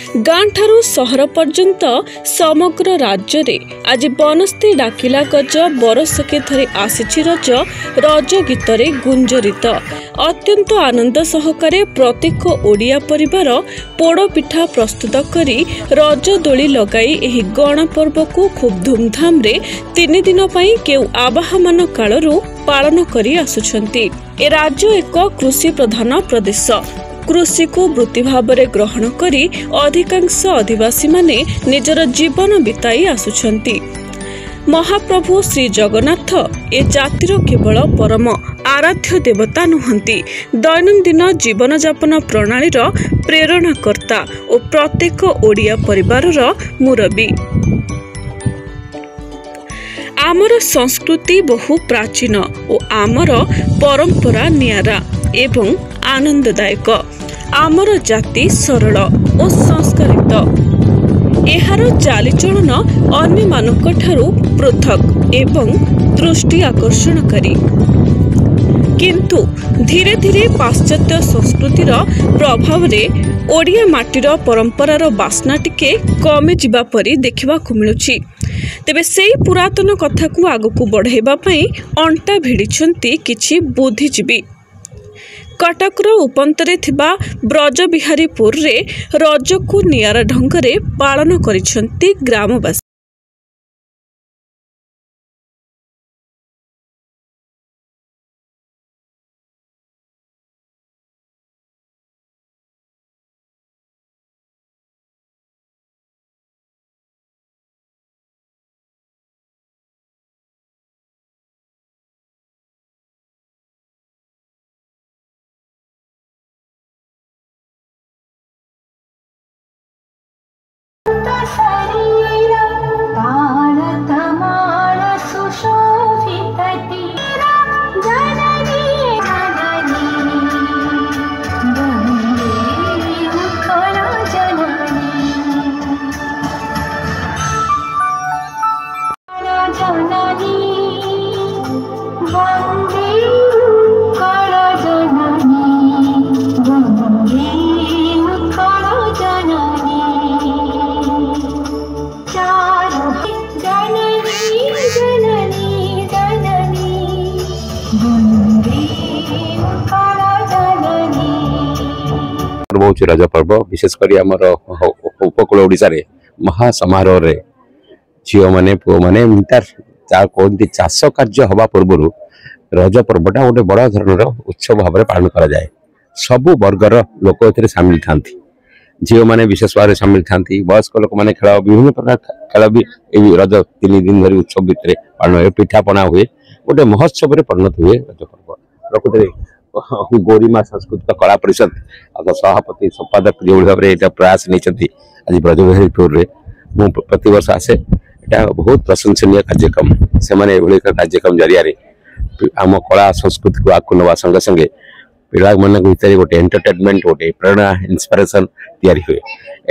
गाँ ठारू सहर पर्यंत समग्र राज्य रे आज बनस्ती डाकिला गज बरसके थरे आसिछि रज रज गीत रे गुंजरित अत्यंत आनंद सहकारे प्रत्येक ओडिया परिवार पोड़ पिठा प्रस्तुत करी रज दोली लगाई एही गण पर्व को खूब धूमधाम रे 3 दिन पई केउ आवाहमान कालरू पालन करी आसुछंती। ए राज्य एक कृषि प्रधान प्रदेश। कृषि को वृत्ति भाव में ग्रहण करी अधिकांश आदिवासी माने निजर जीवन बिताई आसुछंती। महाप्रभु श्री जगन्नाथ ए जातिर केवल परम आराध्य देवता नुहंती, दैनंदिन जीवन यापन प्रणालीर प्रेरणाकर्ता और प्रत्येक ओडिया परिवारर मुरबी। आमर संस्कृति बहु प्राचीन और आमर परंपरा नियारा एवं आनंददायक। आमर जाति सरल और संस्कारित। एहार चालीचलन अन्य मानक ठारू पृथक एवं दृष्टि आकर्षणकारी। किंतु धीरे धीरे पाश्चात्य संस्कृतिर प्रभाव रे ओडिया माटीर परंपरार बास्ना टिके कमे जिबा परी देखिबा को मिलुछि। तेबे सेई पुरातन कथा को आगकू बढ़ाइबा पई अंटा भिड़िछंती किछि बुद्धिजीवी। कटकर उपंतरे थिबा ब्रजबिहारीपुर रे रज को नियारा ढंगरे पालन करिछंती ग्रामवासी। रज पर्व विशेषकर उपकूल ओडिशा रे महासमारोह रे झील मैंने पुओ मैंने कहते चाष कार्य हवा पूर्व रज पर्वटा गोटे बड़ धरण उत्सव भाव में पालन करा जाए। सबु वर्गर लोक ए सामिल था। झील मैंने विशेष भाव में सामिल था। वयस्क लोक मैंने खेल विभिन्न प्रकार खेल भी रज 3 दिन धरी उत्सव भितर पालन हुए। पिठापना हुए गोटे महोत्सव परिणत हुए रज पर्व। प्रकृति गौरीमा सांस्कृतिक कला परिषद सभापति संपादक जो भाव में प्रयास नहीं आज ब्रजबिहारीपुर में प्रति वर्ष आसे। यहाँ बहुत प्रशंसनीय कार्यक्रम से कार्यक्रम जरिया आम कला संस्कृति को आगे नवा संगे संगे पिला मान भर गोटे एंटरटेनमेंट गोटे प्रेरणा इंस्पिरेशन तैयारी हुए।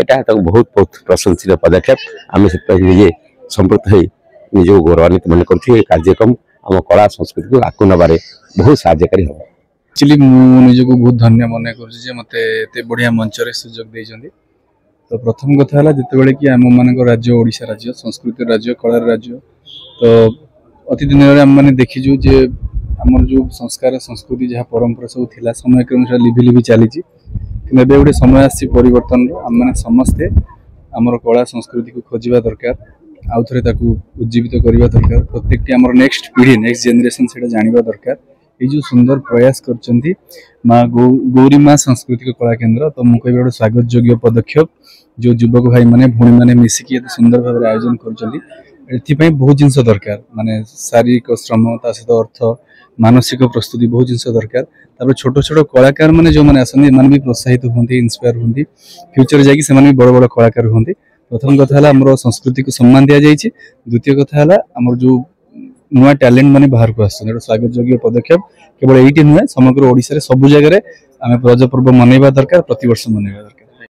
यहाँ बहुत बहुत प्रशंसनीय पदक्षेप। आम से संपृक्त निज गौरवान्वित मन कर कार्यक्रम आम कला संस्कृति को आगे नबार बहुत साहाय्यकारी हम। एक्चुअली मुझे बहुत धन्य मन कर मत बढ़िया मंच सुजोग देते। तो प्रथम कथा है जिते कि आम मान राज्य ओडिशा राज्य संस्कृति राज्य कलार राज्य। तो अति दिन आम मैंने देखीजु जे आमर जो संस्कार संस्कृति जहाँ परंपरा सब थिला समय क्रम से लिभि लिभि चली कि गोटे समय आसी परिवर्तन आम मैंने समस्ते आमर कला संस्कृति को खोजा दरकार आउ थे उज्जीवित करवा दरकार। प्रत्येक आमर नेक्स्ट पीढ़ी नेक्स्ट जेनेरेशन से जानवा दरकार। ये जो सुंदर प्रयास कर माँ गौरीमा सांस्कृतिक कला केन्द्र। तो मुझे गोटे स्वागत योग्य पदक्षेप जो युवक भाई माने भूणी माने मिसिकी सुंदर भाव में आयोजन कर बहुत जिनस दरकार माने शारीरिक श्रम सहित अर्थ मानसिक प्रस्तुति बहुत जिनस दरकार। छोट छोट कलाकार मैंने जो मैंने आसती भी प्रोत्साहित होती इंस्पायर होती फ्यूचर जाकि बड़ बड़ कलाकार होती। प्रथम कथा आम संस्कृति को सम्मान दि जाए। द्वितीय कथा आम जो नुआ टैलेंट माने बाहर को आसुन स्वागत योग्य पदक्षेप केवल ये नुहे समग्र ओडिशा रे सब जगह आम रज पर्व मनइबा दरकार प्रति वर्ष मनइबा दरकार।